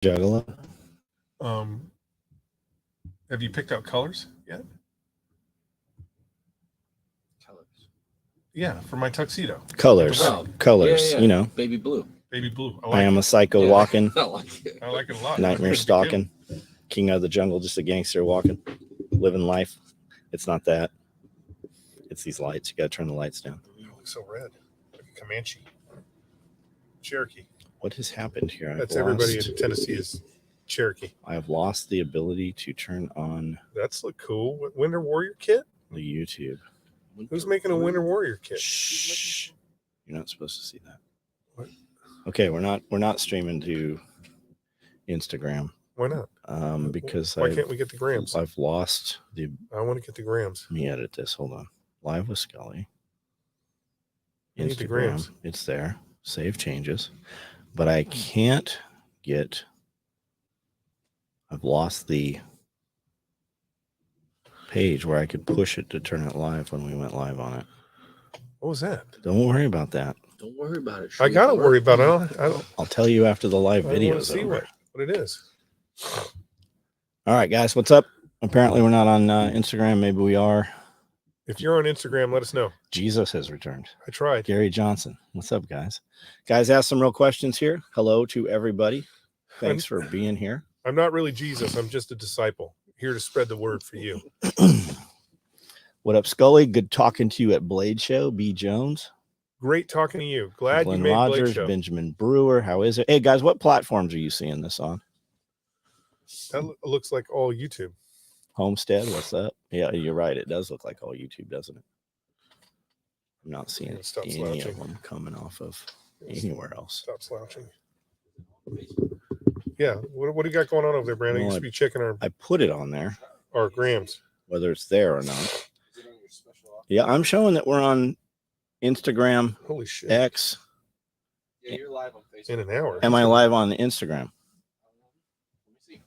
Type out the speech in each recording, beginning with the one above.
Juggalo. Have you picked out colors yet? Colors. Yeah, for my tuxedo. Colors. Oh, Colors. Yeah. You know. Baby blue. Baby blue. I am a psycho Yeah. walking, I like it. I like it a lot. nightmare It's gonna be stalking, king of the jungle, just a gangster walking, living life. It's not that. It's these lights. You got to turn the lights down. good. It looks so red. Like a Comanche. Cherokee. What has happened here? That's everybody in Tennessee is Cherokee. I have lost the ability to turn on That's look cool. What, Winter Warrior kit? the YouTube. Who's making a Winter Warrior kit? Shh. You're not supposed to see that. What? Okay, we're not streaming to Instagram. Why not? Because why can't we get the grams? I've lost the. I want to get the grams. Let me edit this. Hold on. Live with Skully. I need the Instagram. grams. It's there. Save changes, but I can't get. I've lost the page where I could push it to turn it live when we went live on it. What was that? Don't worry about that. Don't worry about it. I gotta worry about it. I don't. I'll tell you after the live I video want is to see over. what it is. All right, guys, what's up? Apparently, we're not on Instagram. Maybe we are. If you're on Instagram, let us know. Jesus has returned. I tried. Gary Johnson. What's up, guys? Guys, ask some real questions here. Hello to everybody. Thanks for being here. I'm not really Jesus. I'm just a disciple here to spread the word for you. What up, Skully? Good talking to you at Blade Show. B. Jones. Great talking to you. Glad Glenn you made Rogers, Blade Show. Benjamin Brewer. How is it? Hey, guys, what platforms are you seeing this on? That looks like all YouTube. Homestead, what's up? Yeah, you're right. It does look like all YouTube, doesn't it? I'm not seeing Stop any slouching. of them coming off of anywhere else. Stop slouching. Yeah. What do you got going on over there, Brandon? Well, You should be checking I put it on there, our grams. whether it's there or not. Yeah, I'm showing that we're on Instagram, Holy shit. X. Yeah, you're live on Facebook. In an hour. Am I live on Instagram? Let me see.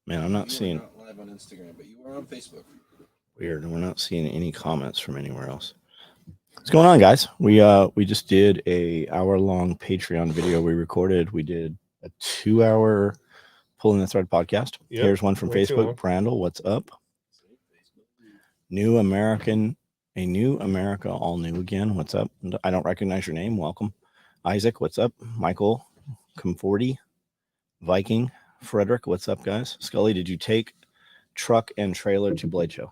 Man, I'm not You seeing. were not live on Instagram, but you were on Facebook. Weird. We're not seeing any comments from anywhere else. What's going on, guys? We just did a hour-long Patreon video we recorded. We did a 2-hour Pulling the Thread podcast. Yep. Here's one from Way too long. Facebook. Brandel, what's up? New American, a new America, all new again. What's up? I don't recognize your name. Welcome. Isaac, what's up? Michael, Comforty, Viking, Frederick, what's up, guys? Skully, did you take truck and trailer to Blade Show?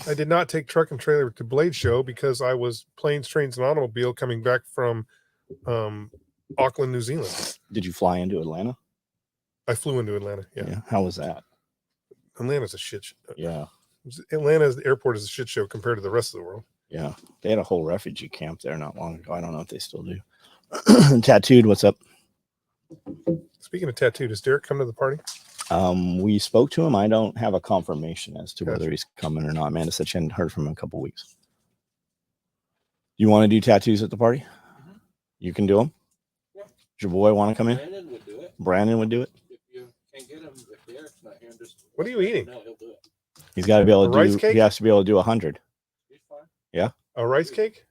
I did not take truck and trailer to Blade Show because I was planes, trains, and automobile coming back from Auckland, New Zealand. Did you fly into Atlanta? I flew into Atlanta. Yeah. How was that? Atlanta's a shit show. Yeah. Atlanta's airport is a shit show compared to the rest of the world. Yeah. They had a whole refugee camp there not long ago. I don't know if they still do. Tattooed, what's up? Speaking of tattoo, does Derek come to the party? We spoke to him. I don't have a confirmation as to Gotcha. whether he's coming or not. Amanda said she hadn't heard from him in a couple weeks. You want to do tattoos at the party? Mm-hmm. You can do them? Yeah. Does your boy want to come in? Brandon would do it. Brandon would do it? If you can't get him, if Derek's not here, just What are you eating? No, he'll do it. He's got to be able A to rice do. cake? He has to be able to do 100. He's fine. A rice cake?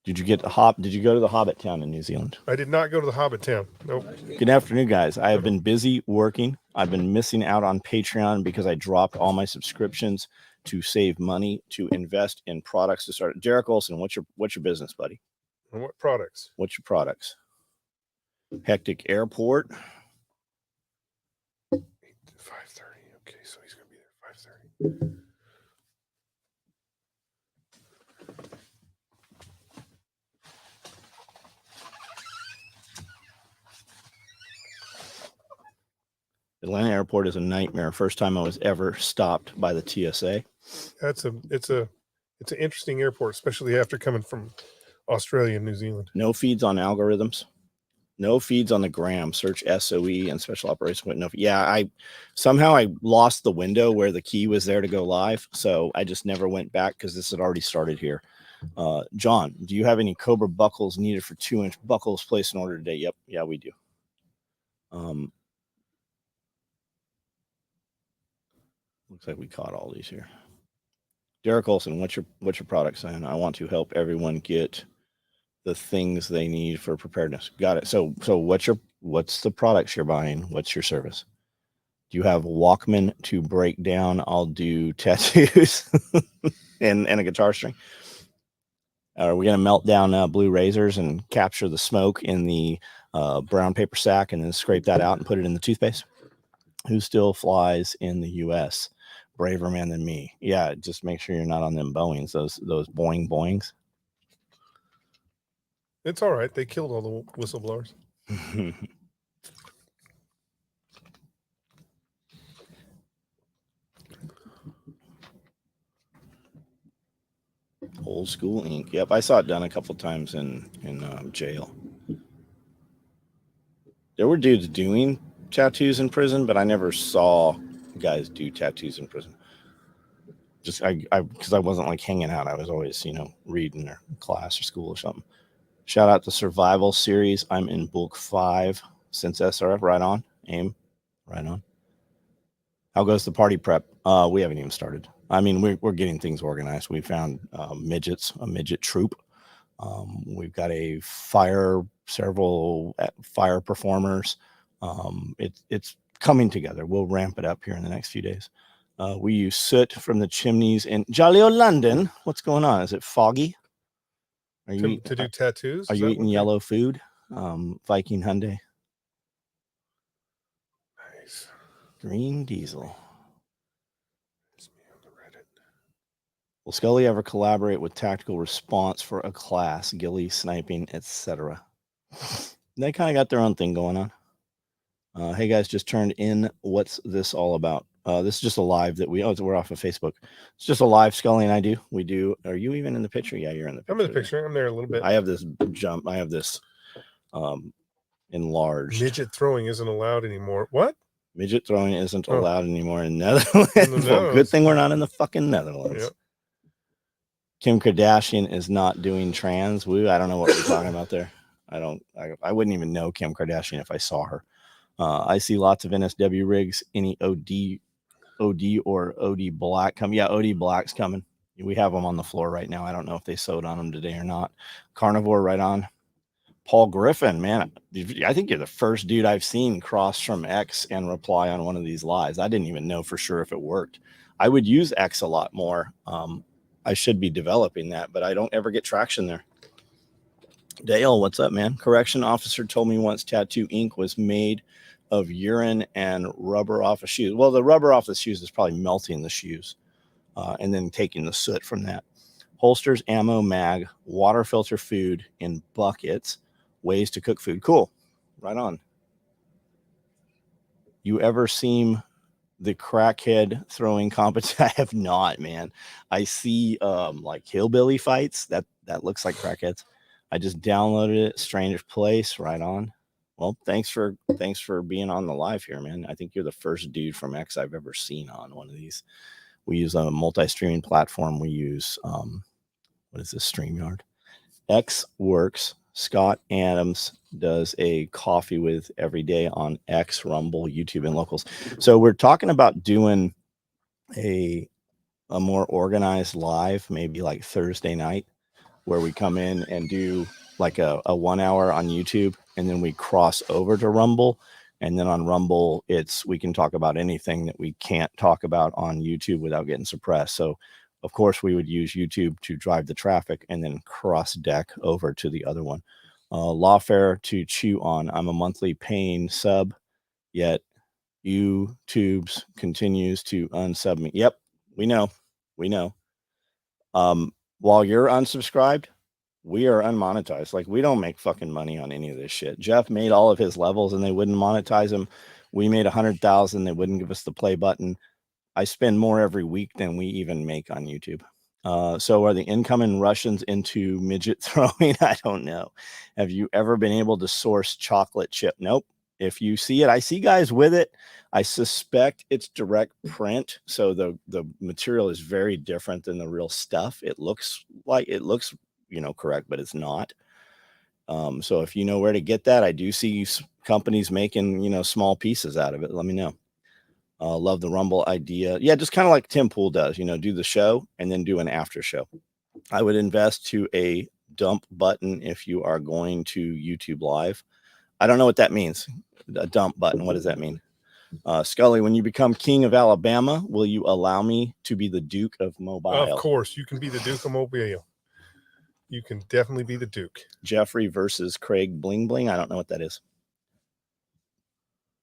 Did you get Did you go to the Hobbit town in New Zealand? I did not go to the Hobbit town. Nope. Good afternoon, guys. I have been busy working. I've been missing out on Patreon because I dropped all my subscriptions to save money to invest in products to start. Derek Olson, what's your business, buddy? And what products? What's your products? Hectic Airport. 5:30. Okay, so he's gonna be there at 5:30. Atlanta Airport is a nightmare. First time I was ever stopped by the TSA. It's an interesting airport, especially after coming from Australia and New Zealand. No feeds on algorithms. No feeds on the gram. Search SOE and special operations. No. Yeah, I lost the window where the key was there to go live, so I just never went back because this had already started here. John, do you have any Cobra buckles needed for 2-inch buckles placed in order today? Yep. Yeah, we do. Looks like we caught all these here. Derek Olson, what's your product, son? I want to help everyone get the things they need for preparedness. Got it. So what's the products you're buying? What's your service? Do you have Walkman to break down? I'll do tattoos and a guitar string. Are we going to melt down blue razors and capture the smoke in the brown paper sack and then scrape that out and put it in the toothpaste? Who still flies in the U.S.? Braver man than me. Yeah, just make sure you're not on them Boeings, those boing boings. It's all right. They killed all the whistleblowers. Old school ink. Yep, I saw it done a couple times in jail. There were dudes doing tattoos in prison, but I never saw guys do tattoos in prison. Just because I wasn't like hanging out. I was always, reading or class or school or something. Shout out to Survival Series. I'm in book 5 since SRF. Right on. AIM. Right on. How goes the party prep? We haven't even started. I mean, we're getting things organized. We found a midget troop. We've got several fire performers. It's coming together. We'll ramp it up here in the next few days. We use soot from the chimneys in jolly old London. What's going on? Is it foggy? Are you To do tattoos? Are you eating yellow food? Viking Hyundai. Nice. Green diesel. Will Skully ever collaborate with Tactical Response for a class, ghillie sniping, etc.? They kind of got their own thing going on. Hey guys, just turned in. What's this all about? This is just a live that we're off of Facebook. It's just a live Skully and I do. We do. Are you even in the picture? Yeah, you're in the picture. I'm in the picture. I'm there a little bit. I have this jump. I have this enlarged. Midget throwing isn't allowed anymore. What? Midget throwing isn't allowed anymore in Netherlands. Well, good thing we're not in the fucking Netherlands. Yep. Kim Kardashian is not doing trans. Woo, I don't know what we're talking about there. I wouldn't even know Kim Kardashian if I saw her. I see lots of NSW rigs. Any OD or OD black coming? Yeah, OD black's coming. We have them on the floor right now. I don't know if they sewed on them today or not. Carnivore right on. Paul Griffin, man, I think you're the first dude I've seen cross from X and reply on one of these lives. I didn't even know for sure if it worked. I would use X a lot more. I should be developing that, but I don't ever get traction there. Dale, what's up, man? Correction officer told me once tattoo ink was made of urine and rubber off of shoes. Well, the rubber off the shoes is probably melting the shoes and then taking the soot from that. Holsters, ammo, mag, water filter food in buckets, ways to cook food. Cool. Right on. You ever seen the crackhead throwing competition? I have not, man. I see like hillbilly fights. That looks like crackheads. I just downloaded it. Strange Place. Right on. Well, thanks for being on the live here, man. I think you're the first dude from X I've ever seen on one of these. We use a multi-streaming platform. We use what is this, StreamYard? X works. Scott Adams does a coffee with every day on X, Rumble, YouTube, and locals. So we're talking about doing a more organized live, maybe like Thursday night, where we come in and do like a 1 hour on YouTube, and then we cross over to Rumble. And then on Rumble, we can talk about anything that we can't talk about on YouTube without getting suppressed. So of course we would use YouTube to drive the traffic and then cross deck over to the other one. Lawfare to chew on. I'm a monthly paying sub, yet YouTube's continues to unsub me. Yep, we know. While you're unsubscribed, we are unmonetized. Like, we don't make fucking money on any of this shit. Jeff made all of his levels and they wouldn't monetize them. We made 100,000. They wouldn't give us the play button. I spend more every week than we even make on YouTube. So are the incoming Russians into midget throwing? I don't know. Have you ever been able to source chocolate chip? Nope. If you see it, I see guys with it. I suspect it's direct print. So the material is very different than the real stuff. It looks, correct, but it's not. So if you know where to get that, I do see companies making, small pieces out of it. Let me know. Love the Rumble idea. Yeah, just kind of like Tim Pool does, do the show and then do an after show. I would invest to a dump button if you are going to YouTube Live. I don't know what that means. A dump button. What does that mean? Skully, when you become king of Alabama, will you allow me to be the Duke of Mobile? Of course, you can be the Duke of Mobile. You can definitely be the Duke. Jeffrey versus Craig Bling Bling. I don't know what that is.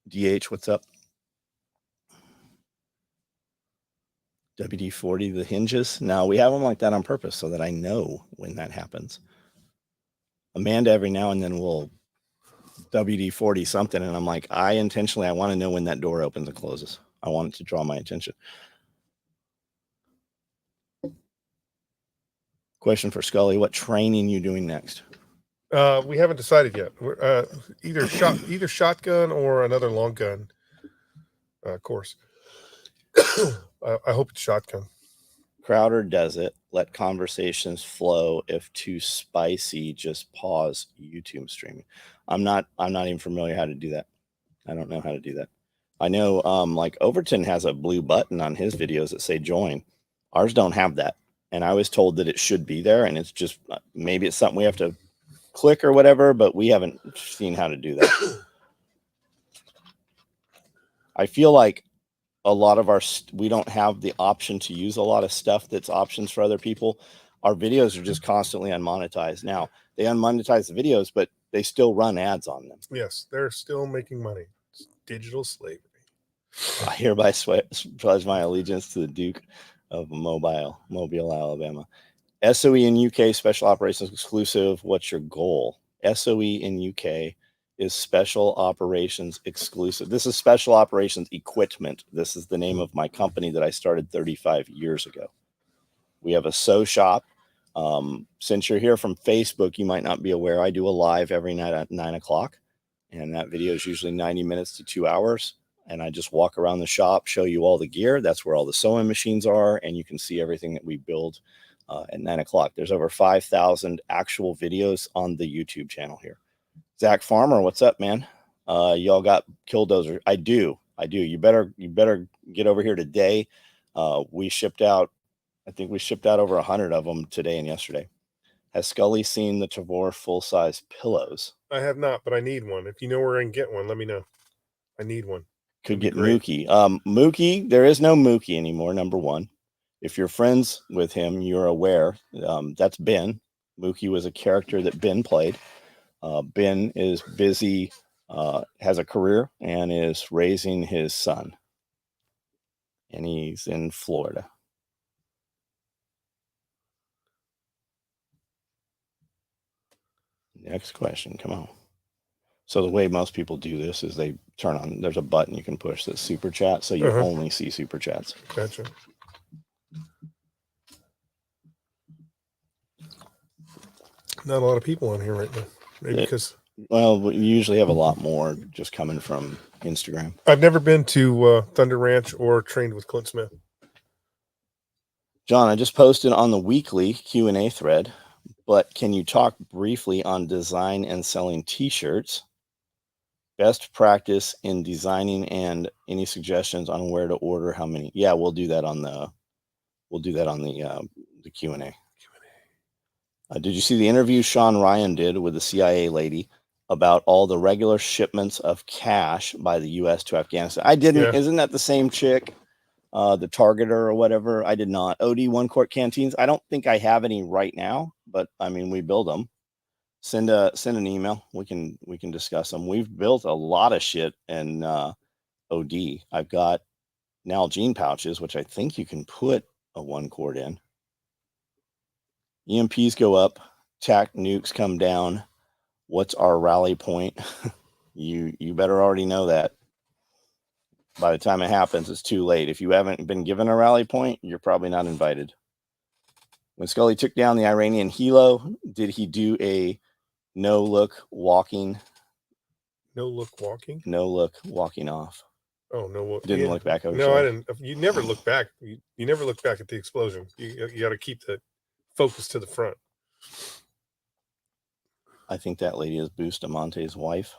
DH, what's up? WD-40, the hinges. No, we have them like that on purpose so that I know when that happens. Amanda every now and then will WD-40 something, and I'm like, I want to know when that door opens and closes. I want it to draw my attention. Question for Skully: what training you doing next? We haven't decided yet. We're either shotgun or another long gun course. I hope it's shotgun. Crowder does it. Let conversations flow. If too spicy, just pause YouTube streaming. I'm not even familiar how to do that. I don't know how to do that. I know like Overton has a blue button on his videos that say join. Ours don't have that. And I was told that it should be there, and it's just maybe it's something we have to click or whatever, but we haven't seen how to do that. I feel like a lot of we don't have the option to use a lot of stuff that's options for other people. Our videos are just constantly unmonetized. Now they unmonetize the videos, but they still run ads on them. Yes, they're still making money. It's digital slavery. I hereby pledge my allegiance to the Duke of Mobile, Alabama. SOE in UK, Special Operations Exclusive. What's your goal? SOE in UK is Special Operations Exclusive. This is Special Operations Equipment. This is the name of my company that I started 35 years ago. We have a sew shop. Since you're here from Facebook, you might not be aware, I do a live every night at 9 o'clock. And that video is usually 90 minutes to 2 hours. And I just walk around the shop, show you all the gear. That's where all the sewing machines are. And you can see everything that we build at 9 o'clock. There's over 5,000 actual videos on the YouTube channel here. Zach Farmer, what's up, man? Y'all got Killdozer. I do. You better get over here today. We shipped out, I think we shipped out over 100 of them today and yesterday. Has Skully seen the Tavor full-size pillows? I have not, but I need one. If you know where I can get one, let me know. I need one. Could get Mookie. Mookie, there is no Mookie anymore, number one. If you're friends with him, you're aware. That's Ben. Mookie was a character that Ben played. Ben is busy, has a career, and is raising his son. And he's in Florida. Next question. Come on. So the way most people do this is they turn on, there's a button you can push that's super chat. So you only see super chats. Gotcha. Not a lot of people on here right now. Maybe because... Well, we usually have a lot more just coming from Instagram. I've never been to Thunder Ranch or trained with Clint Smith. John, I just posted on the weekly Q&A thread, but can you talk briefly on design and selling t-shirts? Best practice in designing and any suggestions on where to order, how many? Yeah, we'll do that on the Q&A. Did you see the interview Sean Ryan did with the CIA lady about all the regular shipments of cash by the U.S. to Afghanistan? I didn't. Yeah. Isn't that the same chick, the Targeter or whatever? I did not. OD one quart canteens. I don't think I have any right now, but I mean, we build them. Send an email. We can discuss them. We've built a lot of shit in OD. I've got Nalgene pouches, which I think you can put a 1 quart in. EMPs go up, TAC nukes come down. What's our rally point? You better already know that. By the time it happens, it's too late. If you haven't been given a rally point, you're probably not invited. When Skully took down the Iranian helo, did he do a no look walking? No look walking? No look walking off. Oh, no. Didn't look back over. No, I didn't. You never look back. You never look back at the explosion. You got to keep the focus to the front. I think that lady is Bustamante's wife.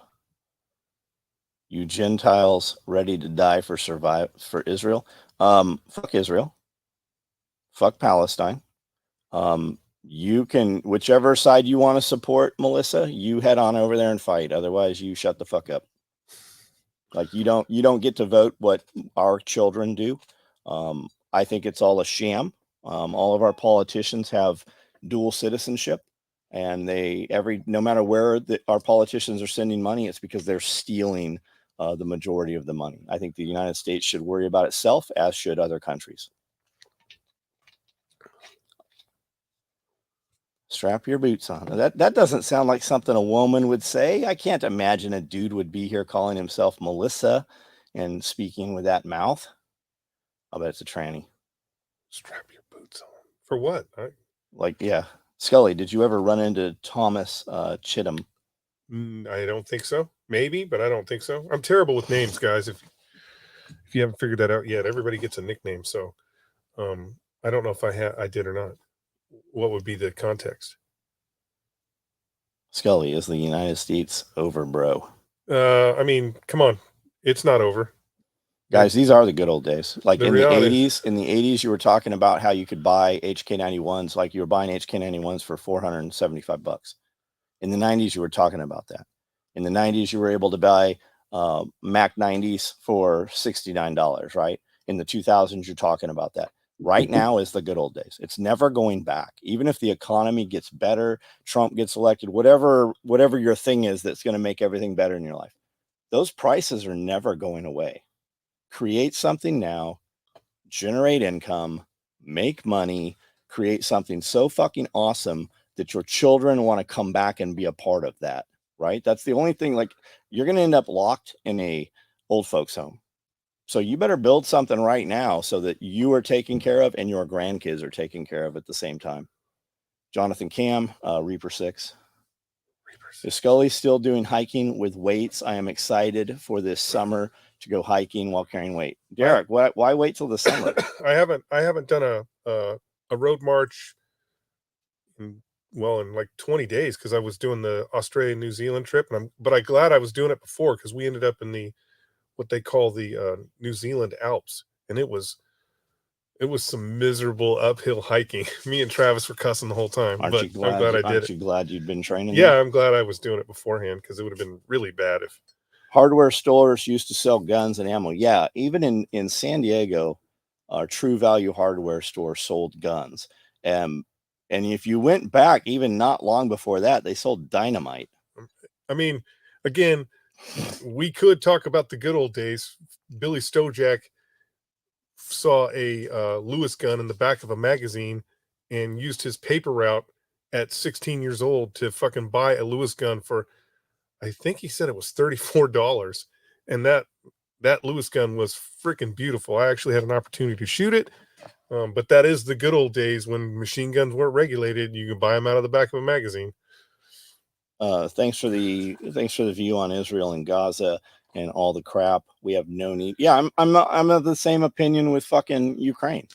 You Gentiles ready to die for Israel. Fuck Israel. Fuck Palestine. You can, whichever side you want to support, Melissa, you head on over there and fight. Otherwise, you shut the fuck up. Like you don't get to vote what our children do. I think it's all a sham. All of our politicians have dual citizenship, and no matter where our politicians are sending money, it's because they're stealing the majority of the money. I think the United States should worry about itself, as should other countries. Strap your boots on. That doesn't sound like something a woman would say. I can't imagine a dude would be here calling himself Melissa and speaking with that mouth. I bet it's a tranny. Strap your boots on. For what? Yeah. Skully, did you ever run into Thomas Chittum? I don't think so. Maybe, but I don't think so. I'm terrible with names, guys. If you haven't figured that out yet, everybody gets a nickname. So I don't know if I did or not. What would be the context? Skully, is the United States over, bro? I mean, come on. It's not over. Guys, these are the good old days. Like in the reality 80s, you were talking about how you could buy HK91s, like you were buying HK91s for $475. In the 90s, you were talking about that. In the 90s, you were able to buy Mac 90s for $69, right? In the 2000s, you're talking about that. Right now is the good old days. It's never going back. Even if the economy gets better, Trump gets elected, whatever your thing is that's going to make everything better in your life, those prices are never going away. Create something now, generate income, make money, create something so fucking awesome that your children want to come back and be a part of that, right? That's the only thing. Like, you're going to end up locked in a old folks home. So you better build something right now so that you are taken care of and your grandkids are taken care of at the same time. Jonathan Cam, Reaper 6. Is Skully still doing hiking with weights? I am excited for this summer to go hiking while carrying weight. Derek, why wait till the summer? I haven't done a road march in like 20 days because I was doing the Australia New Zealand trip, but I'm glad I was doing it before because we ended up in what they call the New Zealand Alps, and it was some miserable uphill hiking. Me and Travis were cussing the whole time, I'm glad I did Aren't you glad you'd been training? Yeah, there? I'm glad I was doing it beforehand because it would have been really bad if hardware stores used to sell guns and ammo. Yeah, even in San Diego, our True Value hardware store sold guns. And if you went back even not long before that, they sold dynamite. I mean, again, we could talk about the good old days. Billy Stojak saw a Lewis gun in the back of a magazine and used his paper route at 16 years old to fucking buy a Lewis gun for, I think he said it was $34. And that Lewis gun was freaking beautiful. I actually had an opportunity to shoot it. But that is the good old days when machine guns weren't regulated. You could buy them out of the back of a magazine. Thanks for the view on Israel and Gaza and all the crap. We have no need. Yeah, I'm of the same opinion with fucking Ukraine.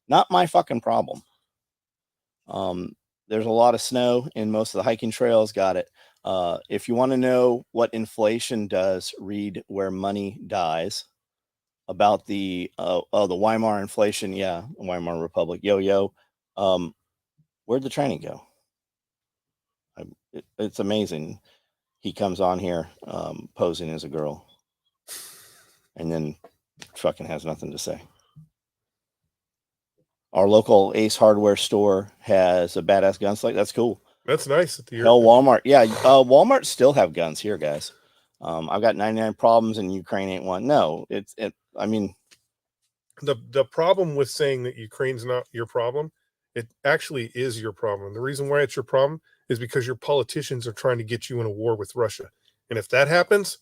Not my fucking problem. There's a lot of snow in most of the hiking trails. Got it. If you want to know what inflation does, read Where Money Dies about the Weimar inflation. Yeah, Weimar Republic. Yo. Where'd the training go? It's amazing. He comes on here posing as a girl and then fucking has nothing to say. Our local Ace Hardware store has a badass gunslinger. That's cool. That's nice. Hell, Walmart. Yeah, Walmart still have guns here, guys. I've got 99 problems and Ukraine ain't one. No, I mean, the problem with saying that Ukraine's not your problem, it actually is your problem. The reason why it's your problem is because your politicians are trying to get you in a war with Russia. And if that happens,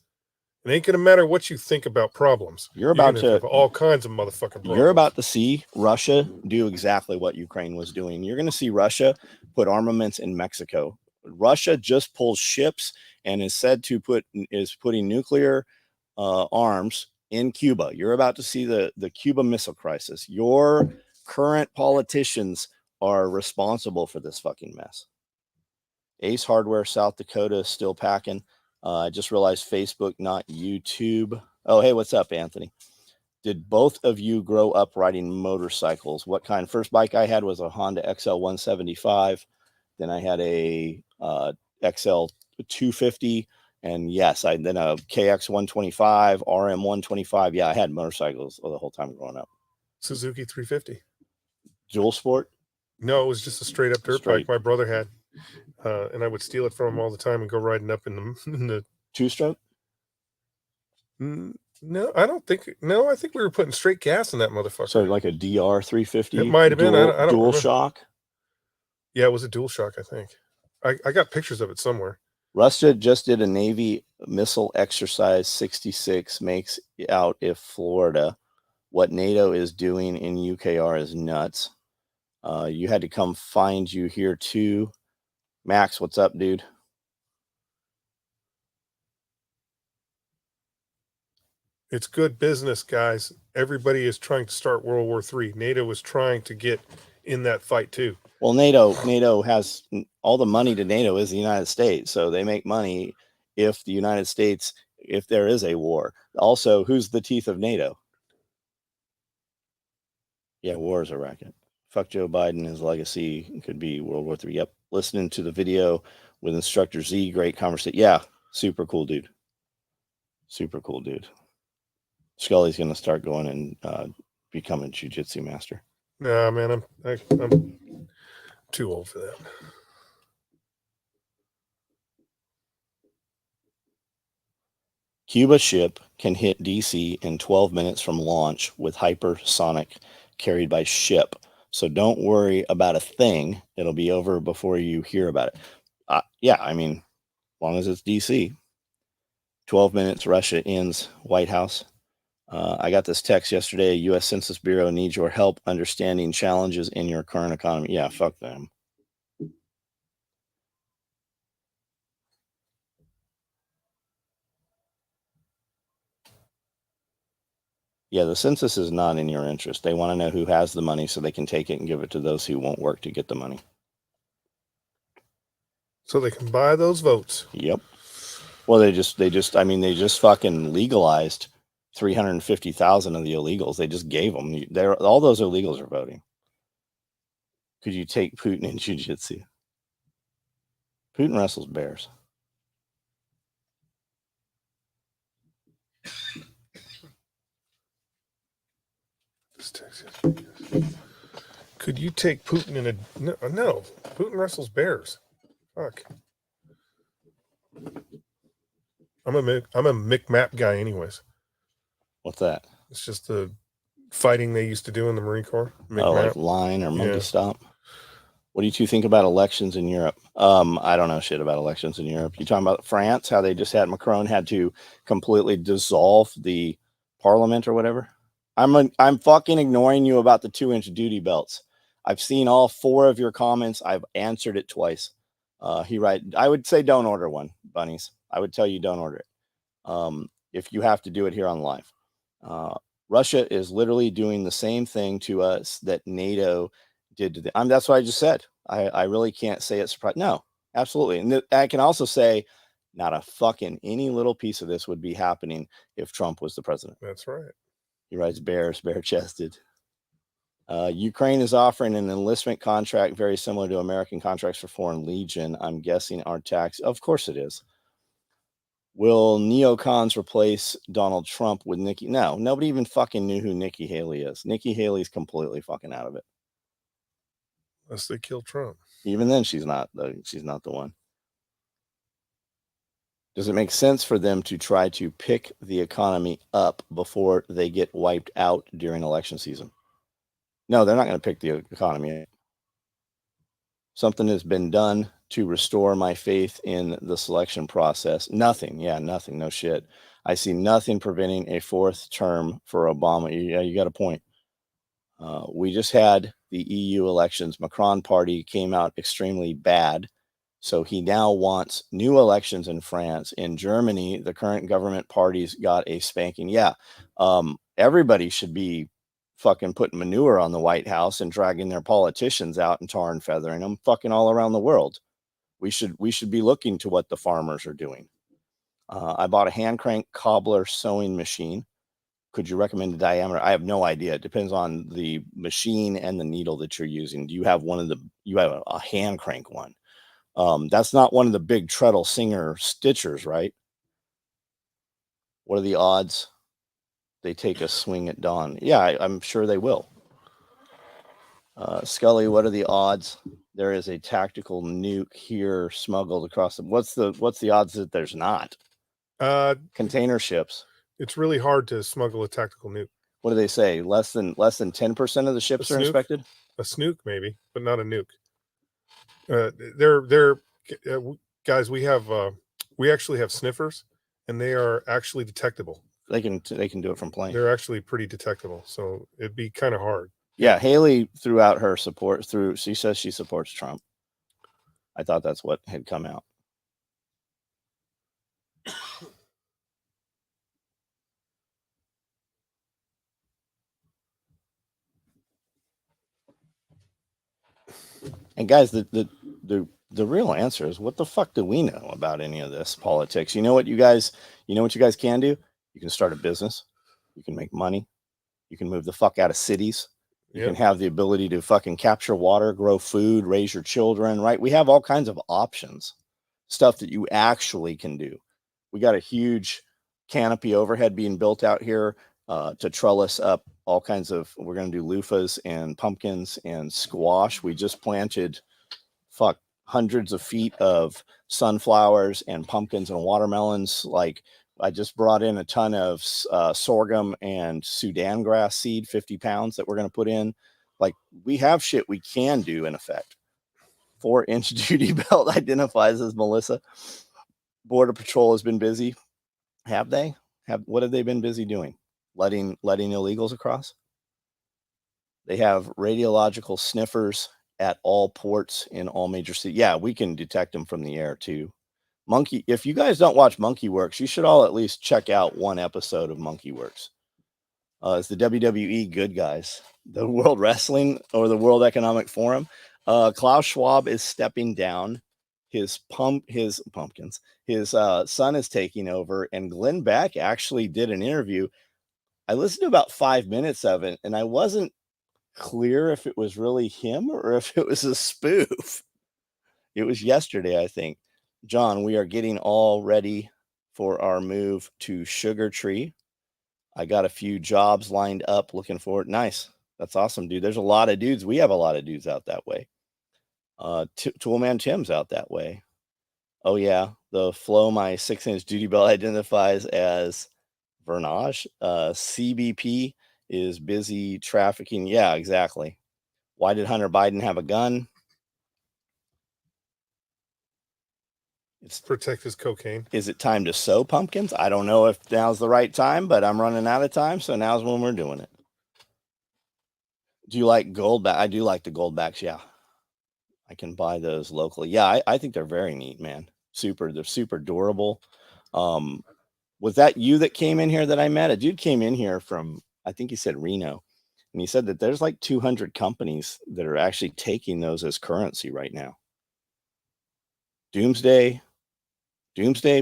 it ain't going to matter what you think about problems. You're about to have all kinds of motherfucking problems. You're about to see Russia do exactly what Ukraine was doing. You're going to see Russia put armaments in Mexico. Russia just pulls ships and is said to putting nuclear arms in Cuba. You're about to see the Cuba Missile Crisis. Your current politicians are responsible for this fucking mess. Ace Hardware, South Dakota is still packing. I just realized Facebook, not YouTube. Oh, hey, what's up, Anthony? Did both of you grow up riding motorcycles? What kind? First bike I had was a Honda XL 175. Then I had a XL 250. And yes, then a KX 125, RM 125. Yeah, I had motorcycles the whole time growing up. Suzuki 350. Dual sport? No, it was just a straight up dirt Straight. bike my brother had. And I would steal it from him all the time and go riding up in the Two-stroke? No, I don't think. No, I think we were putting straight gas in that motherfucker. So like a DR 350? It might have been. I don't dual remember. shock? Yeah, it was a dual shock, I think. I got pictures of it somewhere. Russia just did a Navy missile exercise 66, makes out if Florida. What NATO is doing in UKR is nuts. You had to come find you here too. Max, what's up, dude? It's good business, guys. Everybody is trying to start World War III. NATO is trying to get in that fight too. Well, NATO has all the money to NATO is the United States. So they make money if the United States, if there is a war. Also, who's the teeth of NATO? Yeah, war is a racket. Fuck Joe Biden. His legacy could be World War III. Yep. Listening to the video with Instructor Z. Great conversation. Yeah. Super cool, dude. Super cool, dude. Skully's going to start going and become a jiu-jitsu master. Nah, man, I'm too old for that. Cuba ship can hit DC in 12 minutes from launch with hypersonic carried by ship. So don't worry about a thing. It'll be over before you hear about it. Yeah, I mean, as long as it's DC. 12 minutes, Russia ends White House. I got this text yesterday. U.S. Census Bureau needs your help understanding challenges in your current economy. Yeah, fuck them. Yeah, the census is not in your interest. They want to know who has the money so they can take it and give it to those who won't work to get the money. So they can buy those votes. Yep. Well, they just fucking legalized 350,000 of the illegals. They just gave them. All those illegals are voting. Could you take Putin in jiu-jitsu? Putin wrestles bears. Could you take Putin in a no? Putin wrestles bears. Fuck. I'm a McMap guy, anyways. What's that? It's just the fighting they used to do in the Marine Corps. Oh, like line or monkey stop. What do you two think about elections in Europe? I don't know shit about elections in Europe. You talking about France? How they just had Macron had to completely dissolve the parliament or whatever? I'm fucking ignoring you about the 2-inch duty belts. I've seen all 4 of your comments. I've answered it twice. I would say don't order one, bunnies. I would tell you don't order it. If you have to do it here on live. Russia is literally doing the same thing to us that NATO did to them. That's what I just said. I really can't say it's surprising. No, absolutely. And I can also say not a fucking any little piece of this would be happening if Trump was the president. That's right. He writes bare chested. Ukraine is offering an enlistment contract very similar to American contracts for Foreign Legion. I'm guessing our tax. Of course it is. Will neocons replace Donald Trump with Nikki? No, nobody even fucking knew who Nikki Haley is. Nikki Haley's completely fucking out of it. Unless they kill Trump. Even then, she's not the one. Does it make sense for them to try to pick the economy up before they get wiped out during election season? No, they're not going to pick the economy up. Something has been done to restore my faith in the selection process. Nothing. Yeah, nothing. No shit. I see nothing preventing a 4th term for Obama. Yeah, you got a point. We just had the EU elections. Macron party came out extremely bad. So he now wants new elections in France. In Germany, the current government parties got a spanking. Yeah. Everybody should be fucking putting manure on the White House and dragging their politicians out and tar and feathering them fucking all around the world. We should be looking to what the farmers are doing. I bought a hand crank cobbler sewing machine. Could you recommend a diameter? I have no idea. It depends on the machine and the needle that you're using. Do you have you have a hand crank one? That's not one of the big treadle singer stitchers, right? What are the odds they take a swing at dawn? Yeah, I'm sure they will. Skully, what are the odds there is a tactical nuke here smuggled across the? What's the odds that there's not? Container ships. It's really hard to smuggle a tactical nuke. What do they say? Less than 10% of the ships are inspected. A snook, maybe, but not a nuke. They're guys. We actually have sniffers, and they are actually detectable. They can do it from plane. They're actually pretty detectable, so it'd be kind of hard. Yeah, Haley threw out her support she says she supports Trump. I thought that's what had come out. And guys, the real answer is, what the fuck do we know about any of this politics? You know what you guys can do? You can start a business. You can make money. You can move the fuck out of cities. You can have the ability to fucking capture water, grow food, raise your children, right? We have all kinds of options, stuff that you actually can do. We got a huge canopy overhead being built out here to trellis up all kinds of, we're going to do loofahs and pumpkins and squash. We just planted hundreds of feet of sunflowers and pumpkins and watermelons. Like, I just brought in a ton of sorghum and Sudan grass seed, 50 pounds, that we're going to put in. Like, we have shit we can do in effect. 4-inch duty belt identifies as Melissa. Border Patrol has been busy. Have they? What have they been busy doing? Letting illegals across? They have radiological sniffers at all ports in all major cities. Yeah, we can detect them from the air too. Monkey, if you guys don't watch Monkey Works, you should all at least check out one episode of Monkey Works. It's the WWE good guys, the World Wrestling or the World Economic Forum. Klaus Schwab is stepping down. His pumpkins. His son is taking over, and Glenn Beck actually did an interview. I listened to about 5 minutes of it, and I wasn't clear if it was really him or if it was a spoof. It was yesterday, I think. John, we are getting all ready for our move to Sugar Tree. I got a few jobs lined up, looking forward. Nice. That's awesome, dude. There's a lot of dudes. We have a lot of dudes out that way. Toolman Tim's out that way. Oh, yeah. The Flow, my 6-inch duty belt identifies as Vernage. CBP is busy trafficking. Yeah, exactly. Why did Hunter Biden have a gun? It's protect his cocaine. Is it time to sow pumpkins? I don't know if now's the right time, but I'm running out of time, so now's when we're doing it. Do you like goldback? I do like the goldbacks, yeah. I can buy those locally. Yeah, I think they're very neat, man. They're super durable. Was that you that came in here that I met? A dude came in here from, I think he said Reno, and he said that there's like 200 companies that are actually taking those as currency right now. Doomsday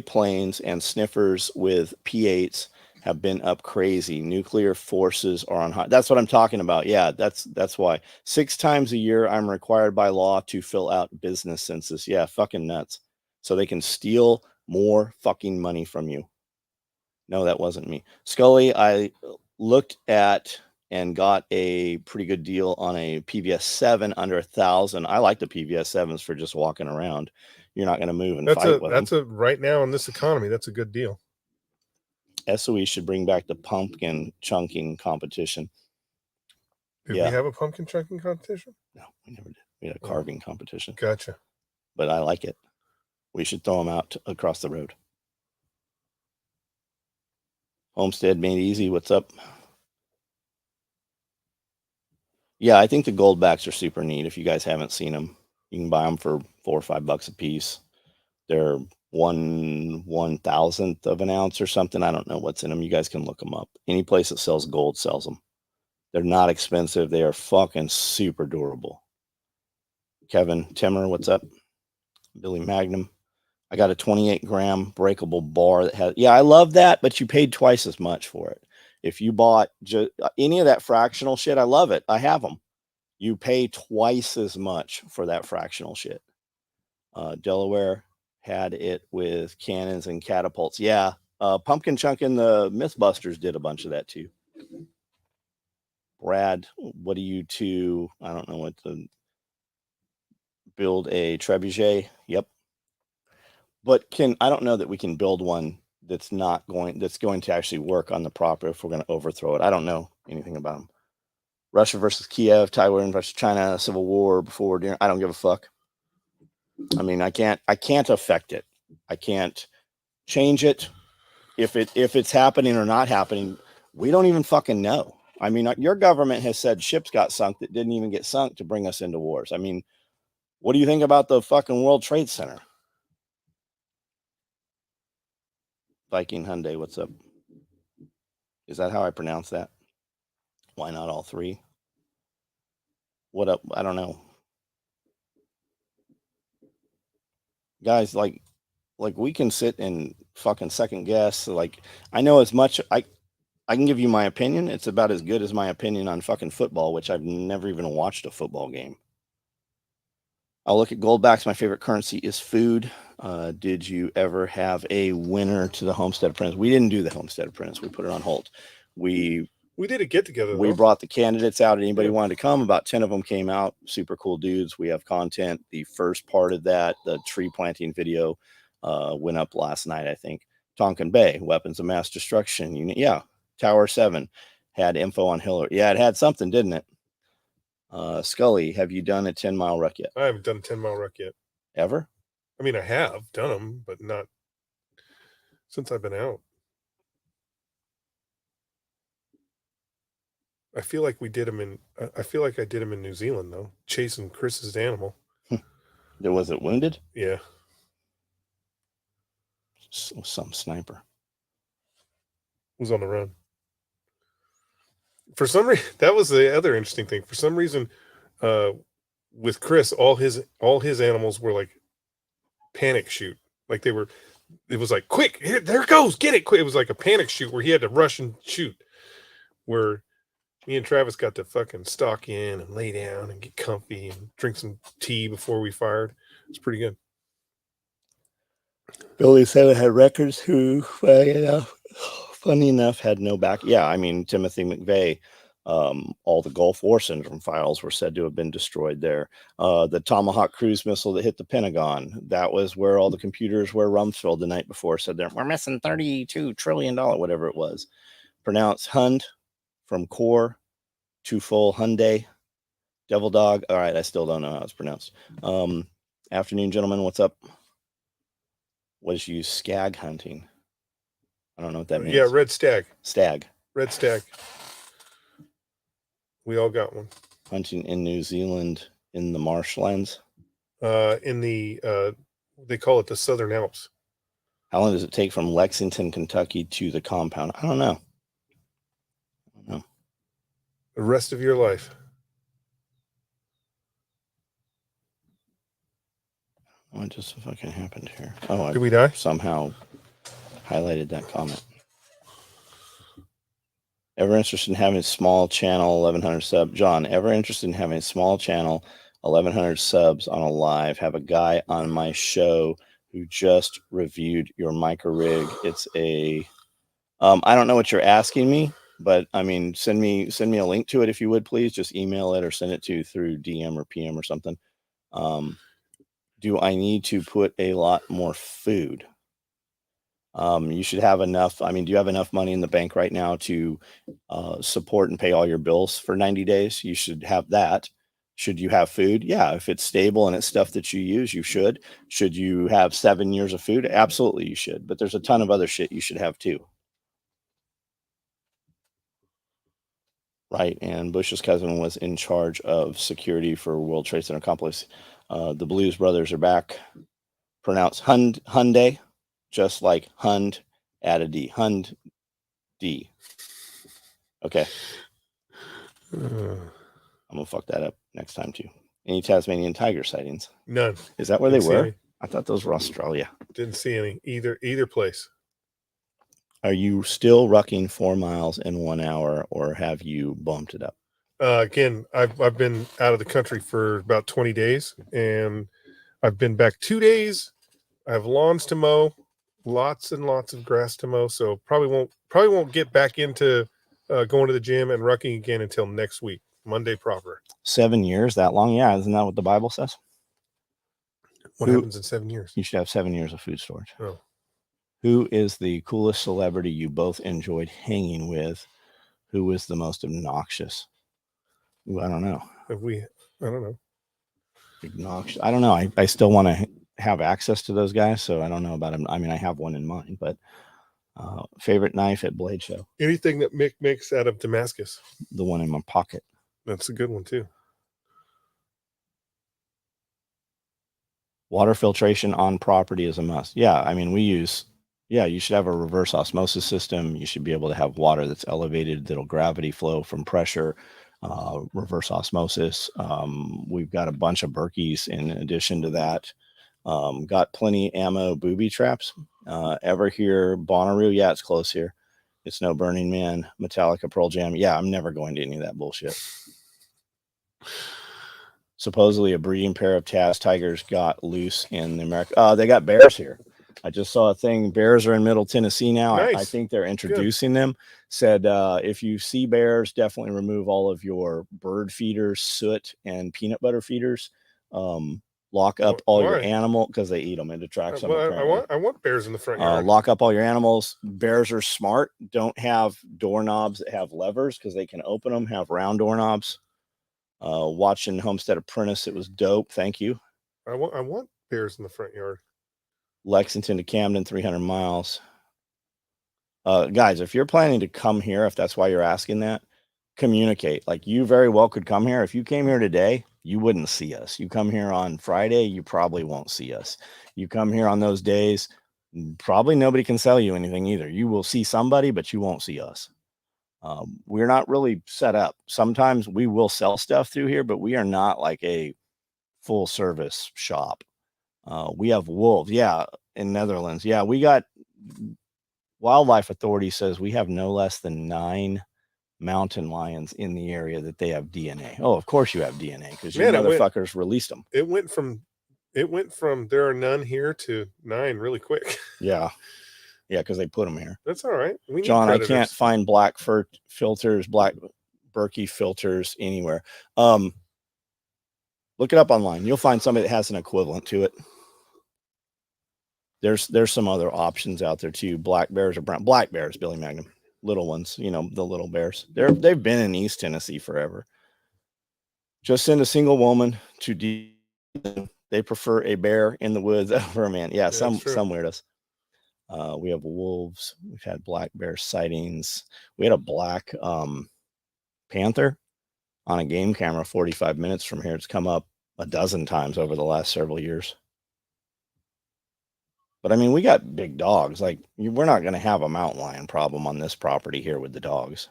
planes and sniffers with P8s have been up crazy. Nuclear forces are on high. That's what I'm talking about. Yeah, that's why. 6 times a year, I'm required by law to fill out business census. Yeah, fucking nuts. So they can steal more fucking money from you. No, that wasn't me. Skully, I looked at and got a pretty good deal on a PVS 7 under 1,000. I like the PVS 7s for just walking around. You're not going to move and fight with them. That's right now in this economy, that's a good deal. SOE should bring back the pumpkin chunking competition. Did we have a pumpkin chunking competition? No, we never did. We had a carving competition. Gotcha. But I like it. We should throw them out across the road. Homestead Made Easy, what's up? Yeah, I think the goldbacks are super neat. If you guys haven't seen them, you can buy them for $4 or $5 a piece. They're 1/1000th of an ounce or something. I don't know what's in them. You guys can look them up. Any place that sells gold sells them. They're not expensive. They are fucking super durable. Kevin Timmer, what's up? Billy Magnum. I got a 28-gram breakable bar that has, yeah, I love that, but you paid twice as much for it. If you bought just any of that fractional shit, I love it. I have them. You pay twice as much for that fractional shit. Delaware had it with cannons and catapults. Yeah. Pumpkin Chunk and the Mythbusters did a bunch of that too. Brad, what do you two? I don't know what to build a trebuchet. Yep. But I don't know that we can build one that's going to actually work on the proper if we're going to overthrow it. I don't know anything about them. Russia versus Kiev, Taiwan versus China, civil war before, during. I don't give a fuck. I mean, I can't affect it. I can't change it. If it's happening or not happening, we don't even fucking know. I mean, your government has said ships got sunk that didn't even get sunk to bring us into wars. I mean, what do you think about the fucking World Trade Center? Viking Hyundai, what's up? Is that how I pronounce that? Why not all three? What up? I don't know. Guys, like we can sit and fucking second guess. Like, I know as much. I can give you my opinion. It's about as good as my opinion on fucking football, which I've never even watched a football game. I'll look at goldbacks. My favorite currency is food. Did you ever have a winner to the Homestead Apprentice? We didn't do the Homestead Apprentice. We put it on hold. We did a get together. We brought the candidates out. Anybody wanted to come? About 10 of them came out. Super cool dudes. We have content. The first part of that, the tree planting video, went up last night, I think. Tonkin Bay, weapons of mass destruction unit. Yeah. Tower 7 had info on Hillary. Yeah, it had something, didn't it? Skully, have you done a 10-mile ruck yet? I haven't done a 10-mile ruck yet. Ever? I mean, I have done them, but not since I've been out. I feel like I did them in New Zealand, though, chasing Chris's animal. Was it wounded? Yeah. Some sniper. Was on the run. For some reason, that was the other interesting thing. For some reason, with Chris, all his animals were like panic shoot. Like it was like, quick, there it goes, get it quick. It was like a panic shoot where he had to rush and shoot. Where me and Travis got to fucking stalk in and lay down and get comfy and drink some tea before we fired. It's pretty good. Billy said it had records who, funny enough, had no back. Yeah, I mean, Timothy McVeigh, all the Gulf War Syndrome files were said to have been destroyed there. The Tomahawk cruise missile that hit the Pentagon, that was where all the computers were. Rumsfeld the night before said we're missing $32 trillion, whatever it was. Pronounced Hund from core to full Hyundai. Devil Dog. All right, I still don't know how it's pronounced. Afternoon, gentlemen. What's up? What is you skag hunting? I don't know what that means. Yeah, red stag. Stag. Red stag. We all got one. Hunting in New Zealand in the marshlands. In the they call it the Southern Alps. How long does it take from Lexington, Kentucky to the compound? I don't know. The rest of your life. What just fucking happened here? Oh, did we die? Somehow highlighted that comment. Ever interested in having a small channel, 1,100 subs? John, ever interested in having a small channel, 1,100 subs on a live? Have a guy on my show who just reviewed your micro rig. It's a, I don't know what you're asking me, but I mean, send me a link to it if you would, please. Just email it or send it through DM or PM or something. Do I need to put a lot more food? You should have enough. I mean, do you have enough money in the bank right now to support and pay all your bills for 90 days? You should have that. Should you have food? Yeah. If it's stable and it's stuff that you use, you should. Should you have 7 years of food? Absolutely, you should. But there's a ton of other shit you should have too. Right. And Bush's cousin was in charge of security for World Trade Center complex. The Blues Brothers are back. Pronounced Hyundai, just like Hund, add a D. Hund D. Okay. I'm gonna fuck that up next time too. Any Tasmanian tiger sightings? None. Is that where they were? I thought those were Australia. Didn't see any either place. Are you still rucking 4 miles in 1 hour, or have you bumped it up? Again, I've been out of the country for about 20 days, and I've been back 2 days. I have lawns to mow, lots and lots of grass to mow, so probably won't get back into going to the gym and rucking again until next week, Monday proper. 7 years, that long? Yeah, isn't that what the Bible says? What happens in 7 years? You should have 7 years of food storage. Oh, Who is the coolest celebrity you both enjoyed hanging with? Who was the most obnoxious? Ooh, I don't know. I don't know. Obnoxious. I don't know. I still want to have access to those guys, so I don't know about them. I mean, I have one in mind, but favorite knife at Blade Show? Anything that Mick makes out of Damascus. The one in my pocket. That's a good one too. Water filtration on property is a must. Yeah, I mean, you should have a reverse osmosis system. You should be able to have water that's elevated, that'll gravity flow from pressure, reverse osmosis. We've got a bunch of Berkeys in addition to that. Got plenty ammo booby traps. Ever hear Bonnaroo? Yeah, it's close here. It's no Burning Man, Metallica, Pearl Jam. Yeah, I'm never going to any of that bullshit. Supposedly a breeding pair of Taz tigers got loose in the America. They got bears here. I just saw a thing. Bears are in Middle Tennessee now. Nice. I think they're introducing them. Said if you see bears, definitely remove all of your bird feeders, soot, and peanut butter feeders. Lock up all your animal because they eat them. It attracts them. I want bears in the front yard. Lock up all your animals. Bears are smart. Don't have doorknobs that have levers because they can open them. Have round doorknobs. Watching Homestead Apprentice, it was dope. Thank you. I want bears in the front yard. Lexington to Camden, 300 miles. Guys, if you're planning to come here, if that's why you're asking that, communicate. Like, you very well could come here. If you came here today, you wouldn't see us. You come here on Friday, you probably won't see us. You come here on those days, probably nobody can sell you anything either. You will see somebody, but you won't see us. We're not really set up. Sometimes we will sell stuff through here, but we are not like a full service shop. We have wolves. Yeah. In Netherlands. Yeah. We got Wildlife Authority says we have no less than 9 mountain lions in the area that they have DNA. Oh, of course you have DNA because you motherfuckers released them. It went from there are none here to 9 really quick. Yeah. Yeah, because they put them here. That's all right. John, I can't find black filters, black Berkey filters anywhere. Look it up online. You'll find somebody that has an equivalent to it. There's some other options out there too. Black bears or brown black bears, Billy Magnum, little ones. You know, the little bears. They've been in East Tennessee forever. Just send a single woman to they prefer a bear in the woods over a man. Yeah, some weirdos. We have wolves. We've had black bear sightings. We had a black panther on a game camera 45 minutes from here. It's come up a dozen times over the last several years. But I mean, we got big dogs. Like, we're not going to have a mountain lion problem on this property here with the dogs.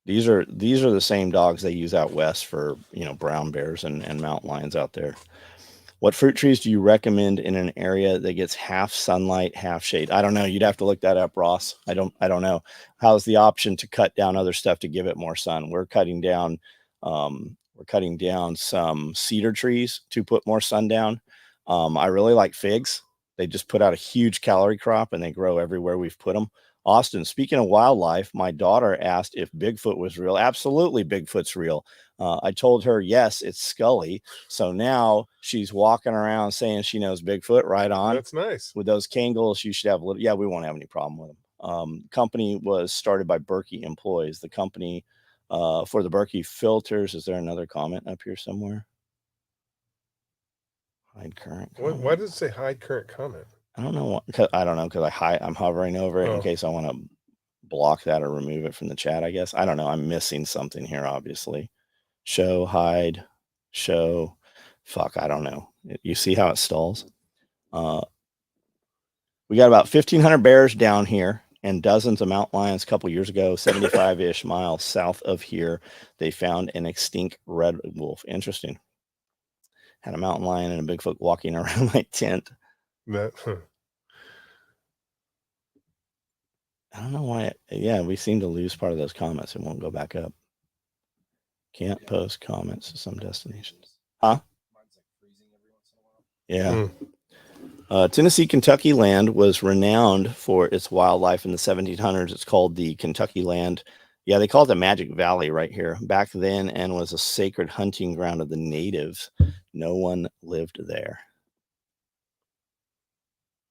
These are the same dogs they use out west for, brown bears and mountain lions out there. What fruit trees do you recommend in an area that gets half sunlight, half shade? I don't know. You'd have to look that up, Ross. I don't know. How's the option to cut down other stuff to give it more sun? We're cutting down some cedar trees to put more sun down. I really like figs. They just put out a huge calorie crop and they grow everywhere we've put them. Austin, speaking of wildlife, my daughter asked if Bigfoot was real. Absolutely, Bigfoot's real. I told her, yes, it's Skully. So now she's walking around saying she knows Bigfoot. Right on. That's nice. With those Kangles, you should have yeah, we won't have any problem with them. Company was started by Berkey employees. The company for the Berkey filters. Is there another comment up here somewhere? Hide current comment. Why does it say hide current comment? I don't know. Because I'm hovering over it in case I want to block that or remove it from the chat, I guess. I don't know. I'm missing something here, obviously. Show, hide, show. Fuck, I don't know. You see how it stalls? We got about 1,500 bears down here and dozens of mountain lions a couple years ago, 75-ish miles south of here. They found an extinct red wolf. Interesting. Had a mountain lion and a Bigfoot walking around my tent. That, I don't know why. Yeah, we seem to lose part of those comments. It won't go back up. Can't post comments to some destinations. Huh? Mine's like freezing every once in a while. Yeah. Tennessee, Kentucky land was renowned for its wildlife in the 1700s. It's called the Kentucky land. Yeah, they call it the Magic Valley right here back then, and was a sacred hunting ground of the natives. No one lived there.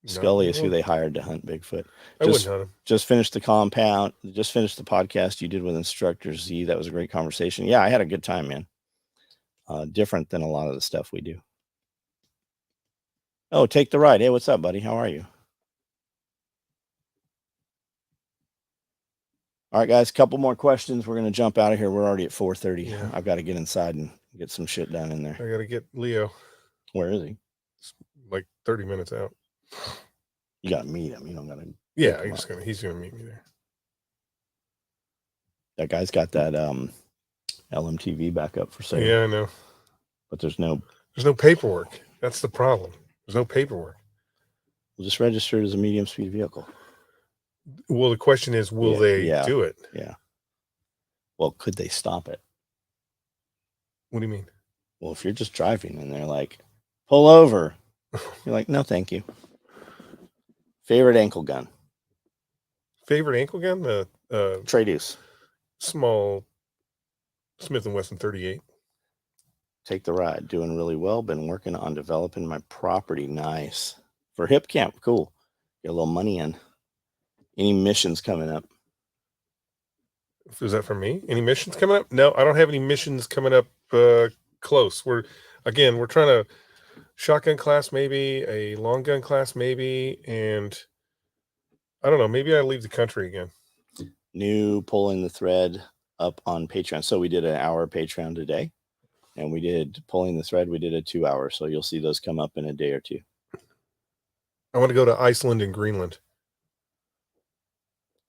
Skully is who they hired to hunt Bigfoot. I wouldn't hunt him. Just finished the compound. Just finished the podcast you did with Instructor Z. That was a great conversation. Yeah, I had a good time, man. Different than a lot of the stuff we do. Oh, take the ride. Hey, what's up, buddy? How are you? All right, guys, a couple more questions. We're going to jump out of here. We're already at 4:30. Yeah. I've got to get inside and get some shit done in there. I got to get Leo. Where is he? It's like 30 minutes out. You got to meet him. You don't got to. Yeah, he's going to meet me there. That guy's got that LMTV back up for sale. Yeah, I know. But there's no paperwork. That's the problem. There's no paperwork. We'll just register it as a medium speed vehicle. Well, the question is, will they do it? Yeah. Well, could they stop it? What do you mean? Well, if you're just driving and they're like, pull over, you're like, no, thank you. Favorite ankle gun? Favorite ankle gun? The trade use. Small Smith & Wesson 38. Take the ride. Doing really well. Been working on developing my property. Nice. For hip camp. Cool. Get a little money in. Any missions coming up? Is that for me? Any missions coming up? No, I don't have any missions coming up close. We're trying to shotgun class, maybe a long gun class, maybe, and I don't know, maybe I leave the country again. New pulling the thread up on Patreon. So we did an hour Patreon today, and we did pulling the thread. We did a 2 hour. So you'll see those come up in a day or two. I want to go to Iceland and Greenland.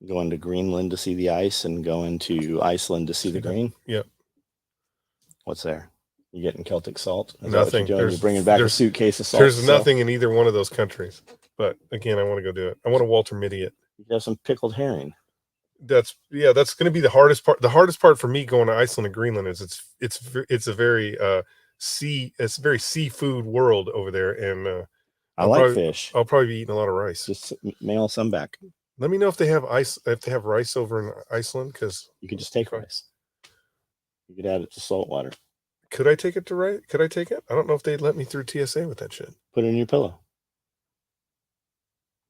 Going to Greenland to see the ice and going to Iceland to see the green? Yep. What's there? You getting Celtic salt? Is nothing. You're bringing back a suitcase of salt? There's nothing in either one of those countries. But again, I want to go do it. I want to Walter Mitty it. You have some pickled herring. That's going to be the hardest part. The hardest part for me going to Iceland and Greenland is it's a very very seafood world over there, and I like fish. I'll probably be eating a lot of rice. Just mail some back. Let me know if they have rice over in Iceland, because you can just take rice. You could add it to salt water. Could I take it to rice? Could I take it? I don't know if they'd let me through TSA with that shit. Put it in your pillow.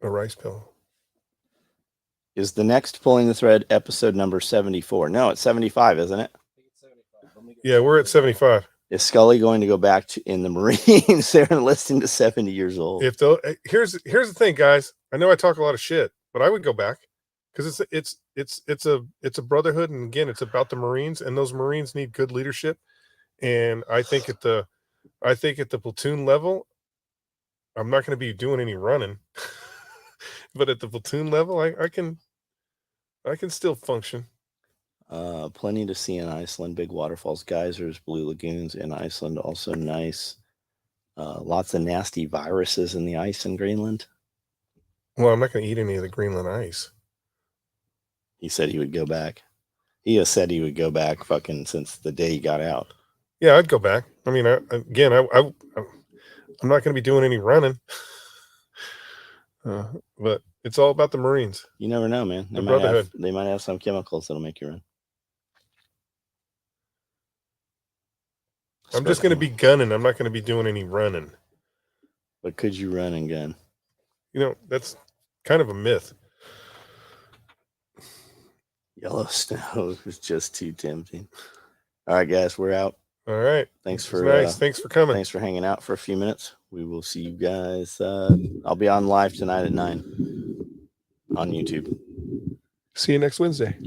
A rice pillow. Is the next Pulling the Thread episode number 74? No, it's 75, isn't it? I think it's 75. Yeah, we're at 75. Is Skully going to go back in the Marines? They're enlisting to 70 years old. Here's the thing, guys. I know I talk a lot of shit, but I would go back, because it's a brotherhood, and again, it's about the Marines, and those Marines need good leadership. And I think at the platoon level, I'm not going to be doing any running, but at the platoon level, I can still function. Plenty to see in Iceland. Big waterfalls, geysers, blue lagoons in Iceland. Also nice. Lots of nasty viruses in the ice in Greenland. Well, I'm not going to eat any of the Greenland ice. He said he would go back. He has said he would go back fucking since the day he got out. Yeah, I'd go back. I mean, I'm not going to be doing any running. But it's all about the Marines. You never know, man. They might have some chemicals that'll make you run. I'm just going to be gunning. I'm not going to be doing any running. But could you run and gun? That's kind of a myth. Yellowstone was just too tempting. All right, guys, we're out. All right. Thanks for Thanks for coming. Thanks for hanging out for a few minutes. We will see you guys. I'll be on live tonight at 9 on YouTube. See you next Wednesday.